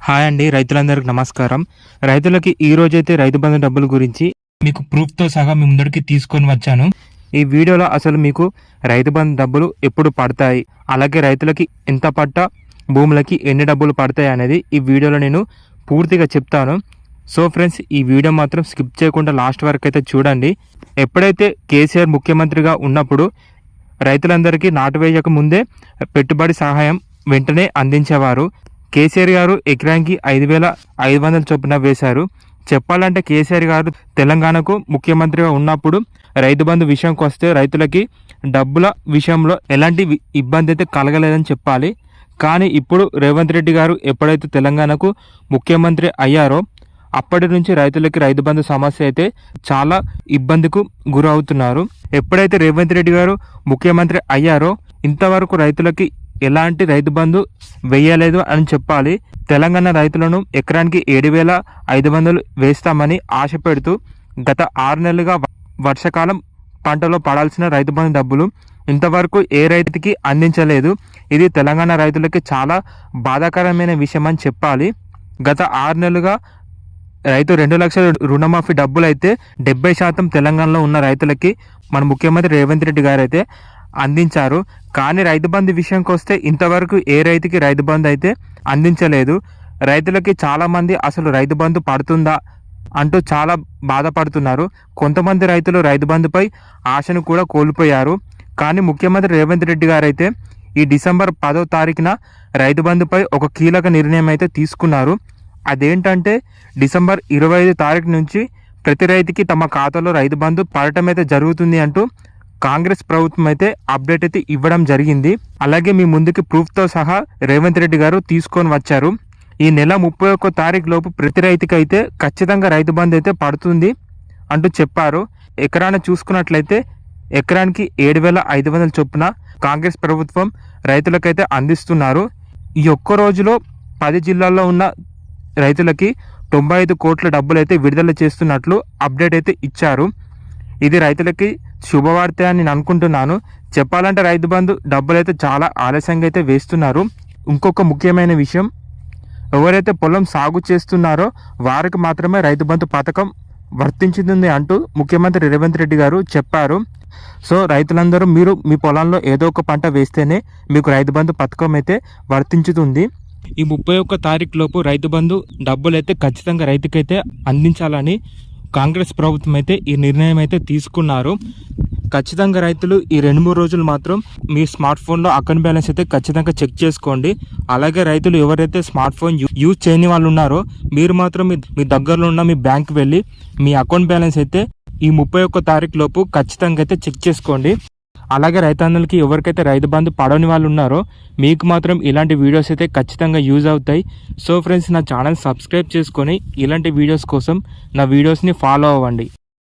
Hi అండి, రైతులందరికీ నమస్కారం. రైతులకి ఈ రోజైతే రైతు బంధు డబ్బుల గురించి మీకు ప్రూఫ్తో సహా మీ ముందరికి తీసుకొని వచ్చాను. ఈ వీడియోలో అసలు మీకు రైతు బంధు డబ్బులు ఎప్పుడు పడతాయి, అలాగే రైతులకి ఎంత పట్ట భూములకి ఎన్ని డబ్బులు పడతాయి అనేది ఈ వీడియోలో నేను పూర్తిగా చెప్తాను. సో ఫ్రెండ్స్, ఈ వీడియో మాత్రం స్కిప్ చేయకుండా లాస్ట్ వరకు అయితే చూడండి. ఎప్పుడైతే కేసీఆర్ ముఖ్యమంత్రిగా ఉన్నప్పుడు రైతులందరికీ నాటు వేయక ముందే పెట్టుబడి సహాయం వెంటనే అందించేవారు. కేసీఆర్ గారు ఎకరానికి 5,500 చొప్పున వేశారు. చెప్పాలంటే కేసీఆర్ గారు తెలంగాణకు ముఖ్యమంత్రిగా ఉన్నప్పుడు రైతు బంధు విషయంకి వస్తే రైతులకి డబ్బుల విషయంలో ఎలాంటి ఇబ్బంది అయితే కలగలేదని చెప్పాలి. కానీ ఇప్పుడు రేవంత్ రెడ్డి గారు ఎప్పుడైతే తెలంగాణకు ముఖ్యమంత్రి అయ్యారో అప్పటి నుంచి రైతులకి రైతు బంధు సమస్య అయితే చాలా ఇబ్బందికి గురవుతున్నారు. ఎప్పుడైతే రేవంత్ రెడ్డి గారు ముఖ్యమంత్రి అయ్యారో ఇంతవరకు రైతులకి ఎలాంటి రైతు బంధు వేయలేదు అని చెప్పాలి. తెలంగాణ రైతులను ఎకరానికి 7,500 వేస్తామని ఆశ పెడుతూ గత 6 నెలలుగా వర్షాకాలం పంటలో పడాల్సిన రైతు బంధు డబ్బులు ఇంతవరకు ఏ రైతుకి అందించలేదు. ఇది తెలంగాణ రైతులకి చాలా బాధాకరమైన విషయం అని చెప్పాలి. గత 6 నెలలుగా రైతు 2 లక్షల రుణమాఫీ డబ్బులు అయితే 70% తెలంగాణలో ఉన్న రైతులకి మన ముఖ్యమంత్రి రేవంత్ రెడ్డి గారు అయితే అందించారు. కానీ రైతు బంధు విషయంకి వస్తే ఇంతవరకు ఏ రైతుకి రైతు బంధు అయితే అందించలేదు. రైతులకి చాలామంది అసలు రైతు బంధు పడుతుందా అంటూ చాలా బాధపడుతున్నారు. కొంతమంది రైతులు రైతు బంధుపై ఆశను కూడా కోల్పోయారు. కానీ ముఖ్యమంత్రి రేవంత్ రెడ్డి గారు అయితే ఈ డిసెంబర్ 10వ తారీఖున రైతు బంధుపై ఒక కీలక నిర్ణయం అయితే తీసుకున్నారు. అదేంటంటే డిసెంబర్ 25 తారీఖు నుంచి ప్రతి రైతుకి తమ ఖాతాలో రైతు బంధు పడటం అయితే జరుగుతుంది అంటూ కాంగ్రెస్ ప్రభుత్వం అయితే అప్డేట్ అయితే ఇవ్వడం జరిగింది. అలాగే మీ ముందుకి ప్రూఫ్తో సహా రేవంత్ రెడ్డి గారు తీసుకొని వచ్చారు. ఈ నెల 31 తారీఖు లోపు ప్రతి రైతుకి అయితే ఖచ్చితంగా రైతు బంధు అయితే పడుతుంది అంటూ చెప్పారు. ఎకరాన్ని చూసుకున్నట్లయితే ఎకరానికి 7,500 చొప్పున కాంగ్రెస్ ప్రభుత్వం రైతులకైతే అందిస్తున్నారు. ఈ ఒక్క రోజులో 10 జిల్లాల్లో ఉన్న రైతులకి 95 కోట్ల డబ్బులు అయితే విడుదల చేస్తున్నట్లు అప్డేట్ అయితే ఇచ్చారు. ఇది రైతులకి శుభవార్త అని నేను అనుకుంటున్నాను. చెప్పాలంటే రైతు బంధు డబ్బులు అయితే చాలా ఆలస్యంగా అయితే వేస్తున్నారు. ఇంకొక ముఖ్యమైన విషయం, ఎవరైతే పొలం సాగు చేస్తున్నారో వారికి మాత్రమే రైతు బంధు పథకం వర్తించుతుంది అంటూ ముఖ్యమంత్రి రేవంత్ రెడ్డి గారు చెప్పారు. సో రైతులందరూ మీరు మీ పొలంలో ఏదో ఒక పంట వేస్తేనే మీకు రైతు బంధు పథకం అయితే వర్తించుతుంది. ఈ 31 తారీఖు లోపు రైతు బంధు డబ్బులు అయితే ఖచ్చితంగా రైతుకైతే అందించాలని కాంగ్రెస్ ప్రభుత్వం అయితే ఈ నిర్ణయం అయితే తీసుకున్నారు. ఖచ్చితంగా రైతులు ఈ 2-3 రోజులు మాత్రం మీ స్మార్ట్ ఫోన్లో అకౌంట్ బ్యాలెన్స్ అయితే ఖచ్చితంగా చెక్ చేసుకోండి. అలాగే రైతులు ఎవరైతే స్మార్ట్ ఫోన్ యూజ్ చేయని వాళ్ళు ఉన్నారో మీరు మాత్రం మీ దగ్గరలో ఉన్న మీ బ్యాంక్ వెళ్ళి మీ అకౌంట్ బ్యాలెన్స్ అయితే ఈ 31 తారీఖు లోపు ఖచ్చితంగా అయితే చెక్ చేసుకోండి. అలాగే రైతన్నలకి ఎవరికైతే రైతు బంధు పడని వాళ్ళు ఉన్నారో మీకు మాత్రం ఇలాంటి వీడియోస్ అయితే ఖచ్చితంగా యూజ్ అవుతాయి. సో ఫ్రెండ్స్, నా ఛానల్ సబ్స్క్రైబ్ చేసుకొని ఇలాంటి వీడియోస్ కోసం నా వీడియోస్ని ఫాలో అవ్వండి.